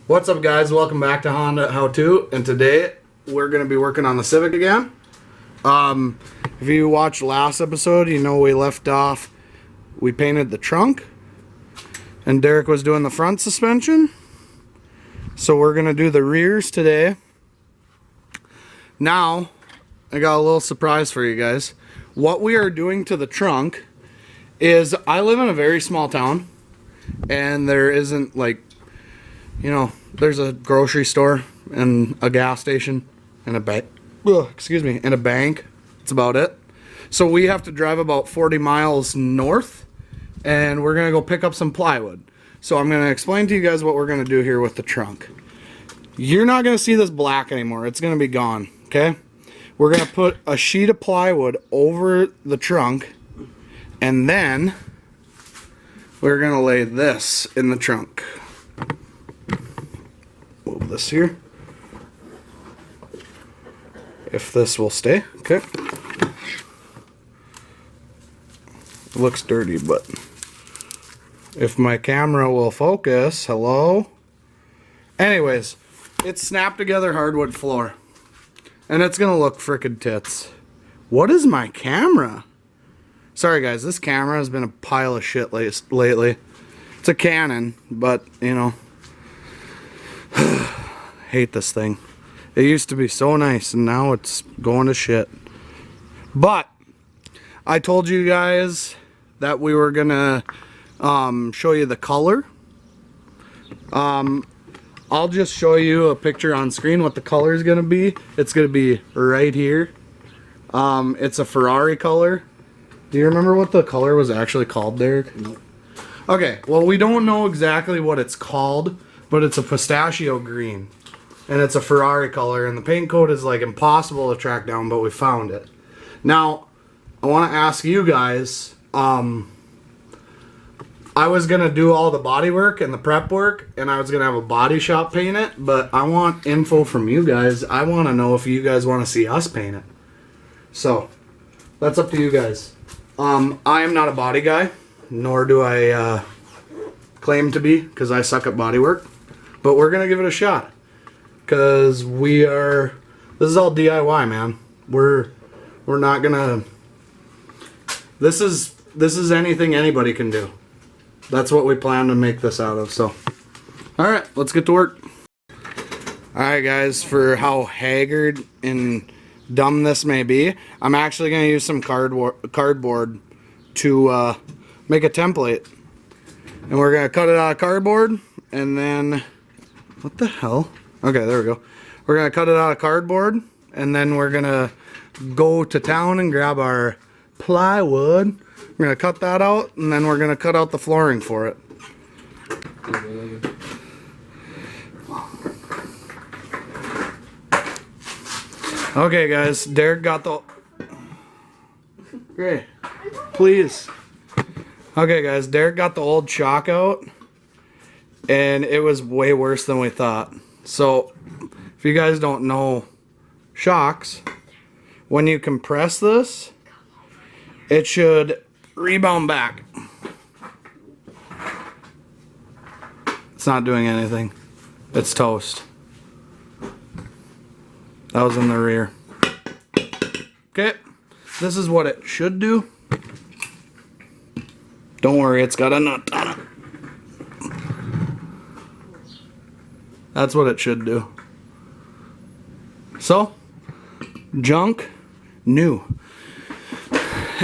What's up, guys? Welcome back to Honda How To, and today we're going to be working on the Civic again. If you watched last episode, you know we left off, we painted the trunk and Derek was doing the front suspension. So we're going to do the rears today. Now, I got a little surprise for you guys. What we are doing to the trunk is, I live in a very small town and there isn't, like, you know, there's a grocery store and a gas station and a bank. And a bank. That's about it. So we have to drive about 40 miles north and we're gonna go pick up some plywood. So I'm gonna explain to you guys what we're gonna do here with the trunk. You're not gonna see this black anymore. It's gonna be gone, okay? We're gonna put a sheet of plywood over the trunk and then we're gonna lay this in the trunk. Move this here. If this will stay, okay. It looks dirty, but if my camera will focus, hello. Anyways, it's snapped together hardwood floor. And it's gonna look frickin' tits. What is my camera? Sorry guys, this camera has been a pile of shit lately. It's a Canon, but you know, hate this thing. It used to be so nice and now it's going to shit. But I told you guys that we were gonna show you the color. I'll just show you a picture on screen what the color is gonna be. It's gonna be right here. It's a Ferrari color. Do you remember what the color was actually called, Derek? No. Okay, well, we don't know exactly what it's called, but it's a pistachio green. And it's a Ferrari color, and the paint code is like impossible to track down, but we found it. Now, I want to ask you guys, I was going to do all the body work and the prep work, and I was going to have a body shop paint it, but I want info from you guys. I want to know if you guys want to see us paint it. So, that's up to you guys. I am not a body guy, nor do I claim to be, because I suck at body work, but we're going to give it a shot. Because this is all DIY, man. We're not gonna, this is anything anybody can do. That's what we plan to make this out of, so. Alright, let's get to work. Alright guys, for how haggard and dumb this may be, I'm actually gonna use some cardboard to make a template. And we're gonna cut it out of cardboard, and then, what the hell? Okay, there we go. We're gonna cut it out of cardboard, and then we're gonna go to town and grab our plywood. We're gonna cut that out, and then we're gonna cut out the flooring for it. Okay, guys, Derek got the... Great. Please. Okay, guys, Derek got the old chalk out, and it was way worse than we thought. So, if you guys don't know shocks, when you compress this, it should rebound back. It's not doing anything. It's toast. That was in the rear. Okay, this is what it should do. Don't worry, it's got a nut on it. That's what it should do. So, junk, new.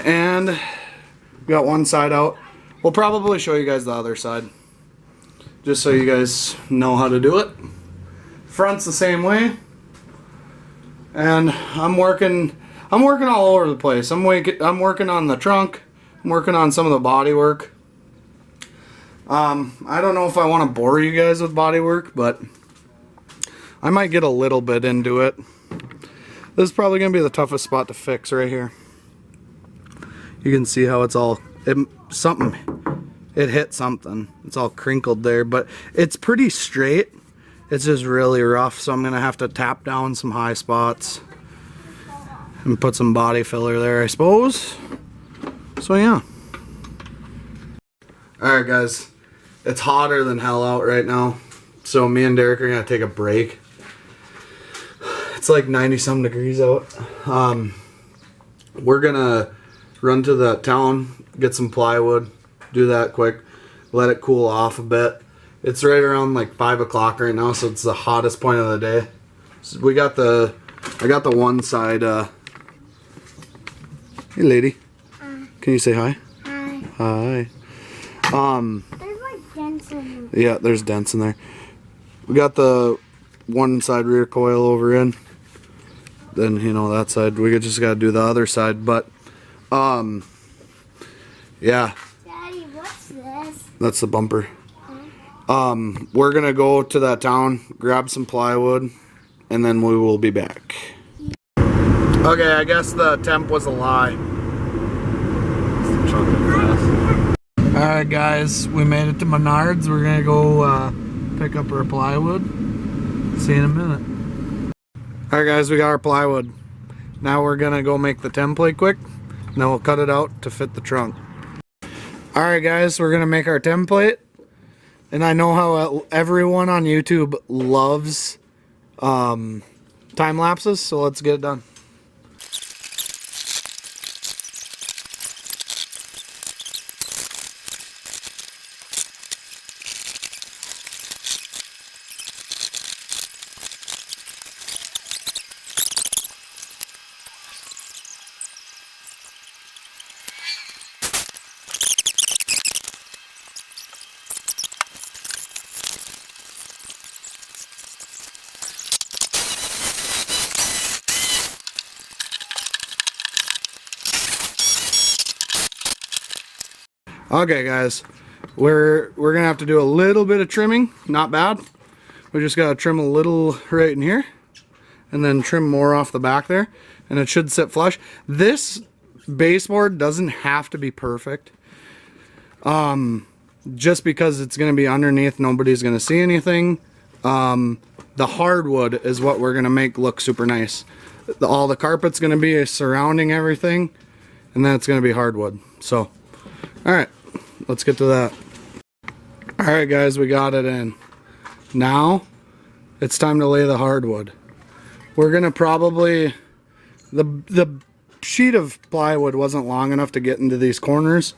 And we got one side out. We'll probably show you guys the other side, just so you guys know how to do it. Front's the same way. And I'm working all over the place. I'm working on the trunk. I'm working on some of the body work. I don't know if I want to bore you guys with body work, but I might get a little bit into it. This is probably going to be the toughest spot to fix right here. You can see how it's all, it hit something. It's all crinkled there, but it's pretty straight. It's just really rough, so I'm going to have to tap down some high spots and put some body filler there, I suppose. So yeah. Alright guys, it's hotter than hell out right now. So me and Derek are gonna take a break. It's like 90-some degrees out. We're gonna run to the town, get some plywood, do that quick, let it cool off a bit. It's right around like 5 o'clock right now, so it's the hottest point of the day. So I got the one side. Hey, lady. Can you say hi? Hi. There's like dents in there. Yeah, there's dents in there. We got the one side rear coil over in. Then, you know, that side. We just got to do the other side. But, yeah. Daddy, what's this? That's the bumper. We're going to go to that town, grab some plywood, and then we will be back. Okay, I guess the temp was a lie. Alright guys, we made it to Menards. We're gonna go pick up our plywood. See you in a minute. Alright guys, we got our plywood. Now we're gonna go make the template quick, and then we'll cut it out to fit the trunk. Alright guys, we're gonna make our template. And I know how everyone on YouTube loves time lapses, so let's get it done. Okay guys, we're gonna have to do a little bit of trimming, not bad. We just gotta trim a little right in here and then trim more off the back there, and it should sit flush. This baseboard doesn't have to be perfect. Just because it's gonna be underneath, nobody's gonna see anything. The hardwood is what we're gonna make look super nice. All the carpet's gonna be surrounding everything, and then it's gonna be hardwood. So, alright, let's get to that. Alright guys, we got it in. Now, it's time to lay the hardwood. We're gonna probably, the sheet of plywood wasn't long enough to get into these corners.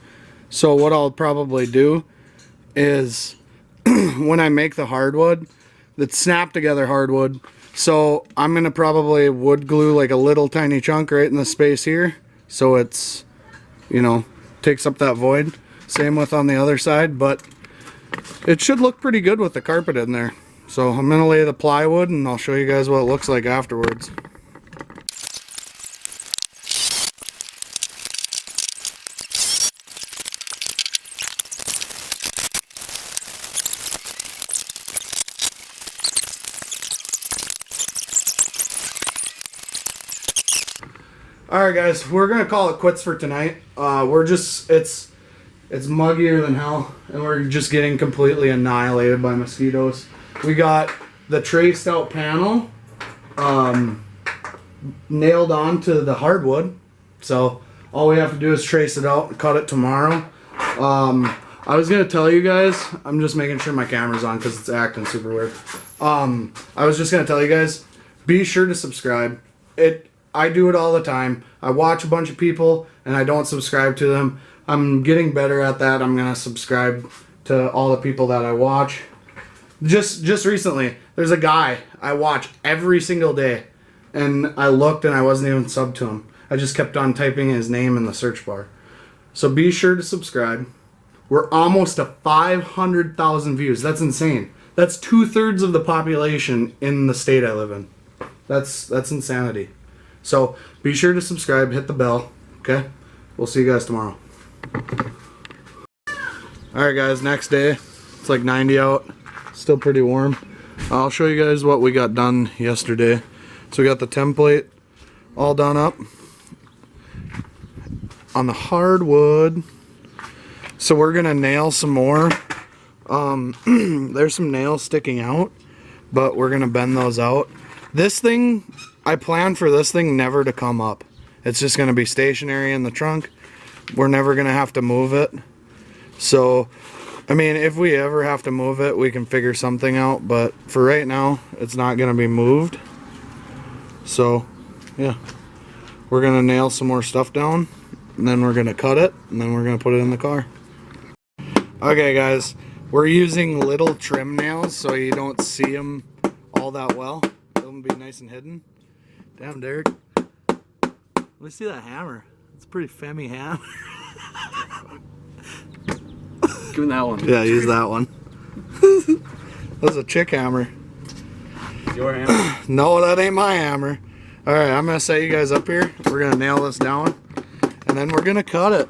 So what I'll probably do is, when I make the hardwood, it's snap together hardwood. So I'm gonna probably wood glue like a little tiny chunk right in the space here. So it's, you know, takes up that void. Same with on the other side, but it should look pretty good with the carpet in there. So I'm gonna lay the plywood and I'll show you guys what it looks like afterwards. Alright guys, we're gonna call it quits for tonight. It's muggier than hell, and we're just getting completely annihilated by mosquitoes. We got the traced out panel nailed onto the hardwood, so all we have to do is trace it out and cut it tomorrow. I was gonna tell you guys, I'm just making sure my camera's on because it's acting super weird. I was just gonna tell you guys, be sure to subscribe. I do it all the time. I watch a bunch of people and I don't subscribe to them. I'm getting better at that. I'm gonna subscribe to all the people that I watch. Just recently, there's a guy I watch every single day, and I looked and I wasn't even subbed to him. I just kept on typing his name in the search bar. So be sure to subscribe. We're almost to 500,000 views. That's insane. That's 2/3 of the population in the state I live in. That's insanity. So be sure to subscribe, hit the bell, okay? We'll see you guys tomorrow. Alright guys, next day. It's like 90 out. Still pretty warm. I'll show you guys what we got done yesterday. So we got the template all done up on the hardwood. So we're gonna nail some more. There's some nails sticking out, but we're gonna bend those out. This thing, I plan for this thing never to come up. It's just gonna be stationary in the trunk. We're never gonna have to move it. So I mean, if we ever have to move it, we can figure something out, but for right now, it's not going to be moved. So, yeah. We're going to nail some more stuff down, and then we're going to cut it, and then we're going to put it in the car. Okay, guys. We're using little trim nails so you don't see them all that well. They'll be nice and hidden. Damn, Derek. Let me see that hammer. It's a pretty femmy hammer. Give me that one. Yeah, use that one. That's a chick hammer. Your hammer? No, that ain't my hammer. Alright, I'm going to set you guys up here. We're going to nail this down. And then we're going to cut it.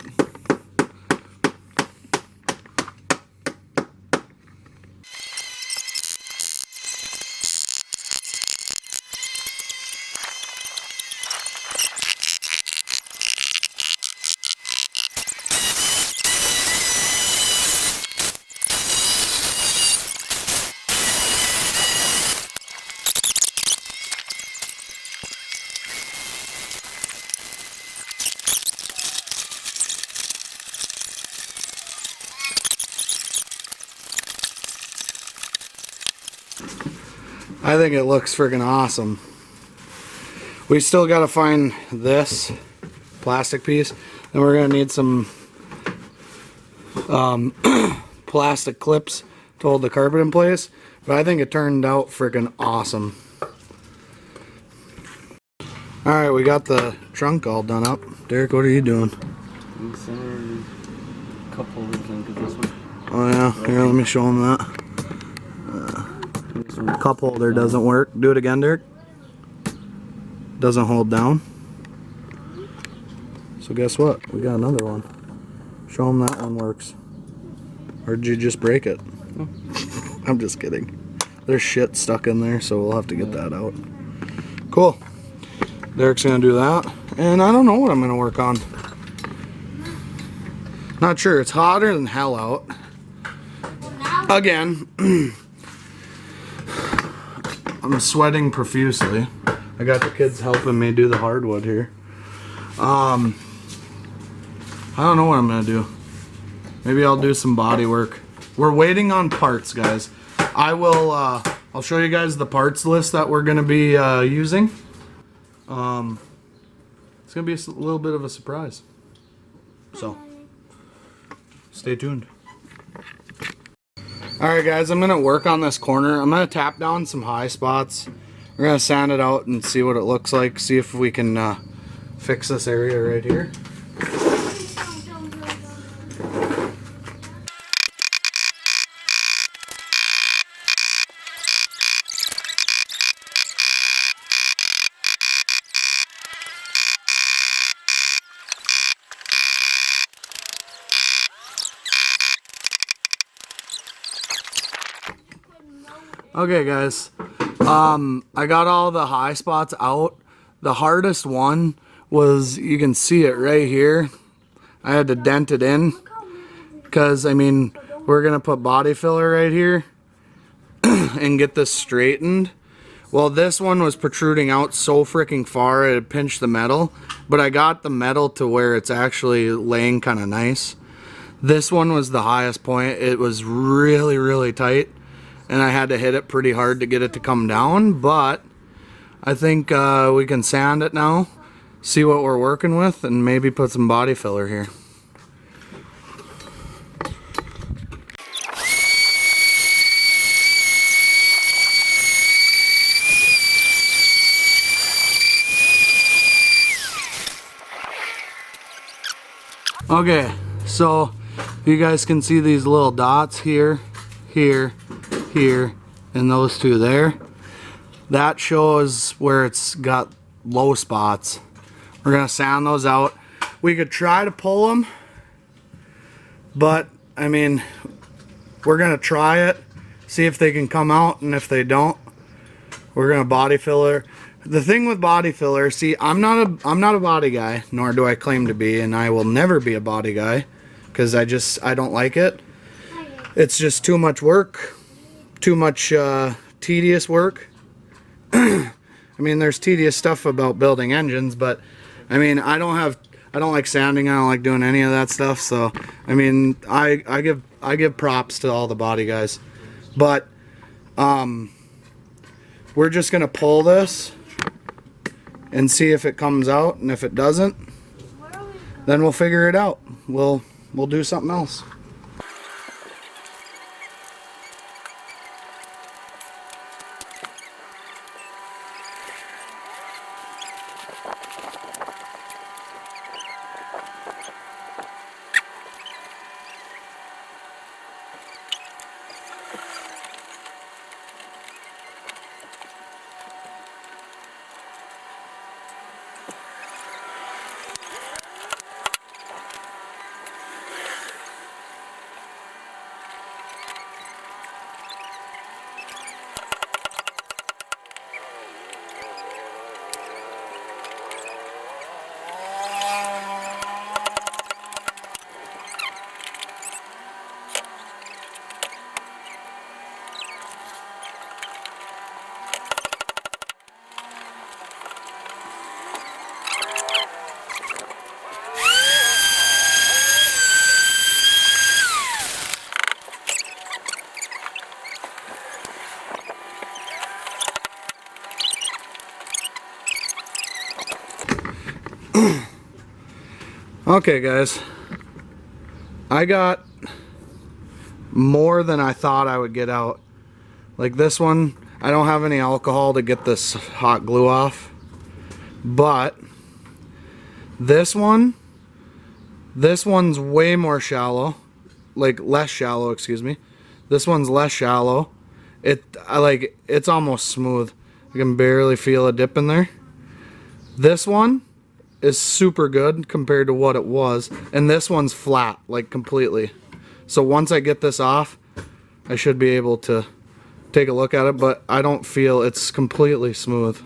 I think it looks freaking awesome. We still got to find this plastic piece, and we're going to need some plastic clips to hold the carpet in place, but I think it turned out freaking awesome. Alright, we got the trunk all done up. Derek, what are you doing? Center cup holders and get this one. Oh yeah, here, let me show him that. Cup holder doesn't work. Do it again, Derek. Doesn't hold down. So guess what? We got another one. Show him that one works. Or did you just break it? No. I'm just kidding. There's shit stuck in there, so we'll have to get that out. Cool. Derek's gonna do that. And I don't know what I'm gonna work on. Not sure. It's hotter than hell out. Again. I'm sweating profusely. I got the kids helping me do the hardwood here. I don't know what I'm gonna do. Maybe I'll do some body work. We're waiting on parts, guys. I'll show you guys the parts list that we're gonna be using. It's gonna be a little bit of a surprise. So, stay tuned. Alright guys, I'm going to work on this corner. I'm going to tap down some high spots. We're going to sand it out and see what it looks like. See if we can fix this area right here. Okay guys, I got all the high spots out. The hardest one was, you can see it right here. I had to dent it in because, I mean, we're going to put body filler right here and get this straightened. Well, this one was protruding out so freaking far it pinched the metal, but I got the metal to where it's actually laying kind of nice. This one was the highest point. It was really, really tight. And I had to hit it pretty hard to get it to come down, but I think we can sand it now, see what we're working with, and maybe put some body filler here. Okay, so you guys can see these little dots here, here, here, and those two there. That shows where it's got low spots. We're gonna sand those out. We could try to pull them, but I mean, we're gonna try it, see if they can come out, and if they don't, we're gonna body filler. The thing with body filler, see, I'm not a body guy, nor do I claim to be, and I will never be a body guy because I don't like it. It's just too much work. Too much tedious work. I mean, there's tedious stuff about building engines, but I mean, I don't I don't like sanding. I don't like doing any of that stuff. So I mean, I give props to all the body guys, but we're just gonna pull this and see if it comes out, and if it doesn't, then we'll figure it out. We'll do something else. Okay guys, I got more than I thought I would get out. Like this one, I don't have any alcohol to get this hot glue off, but this one's way more shallow, like less shallow, excuse me. This one's less shallow. It's almost smooth. You can barely feel a dip in there. This one is super good compared to what it was, and this one's flat, like completely. So once I get this off, I should be able to take a look at it, but I don't feel it's completely smooth.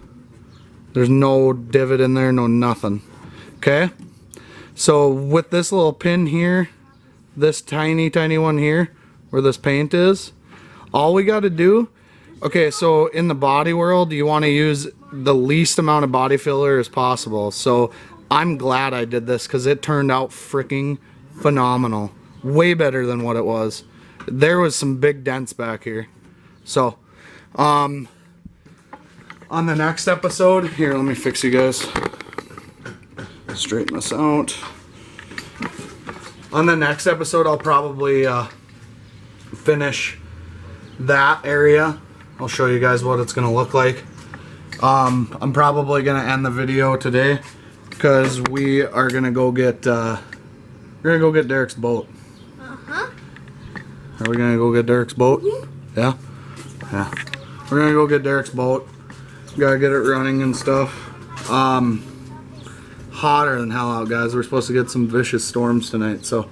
There's no divot in there, no nothing. Okay, so with this little pin here, this tiny one here where this paint is, all we got to do, okay, so in the body world, you want to use the least amount of body filler as possible. So I'm glad I did this because it turned out freaking phenomenal. Way better than what it was. There was some big dents back here. So on the next episode, here, let me fix you guys. Straighten this out. On the next episode, I'll probably finish that area. I'll show you guys what it's gonna look like. I'm probably gonna end the video today because we are gonna go get Derek's boat. Are we gonna go get Derek's boat? Yeah? Yeah. We're gonna go get Derek's boat. Gotta get it running and stuff. Hotter than hell out, guys. We're supposed to get some vicious storms tonight, so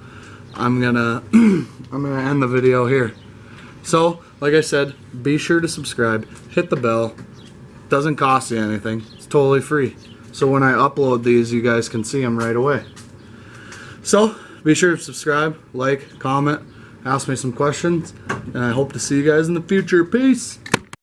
I'm gonna end the video here. So, like I said, be sure to subscribe, hit the bell. Doesn't cost you anything. It's totally free. So when I upload these, you guys can see them right away. So, be sure to subscribe, like, comment, ask me some questions, and I hope to see you guys in the future. Peace!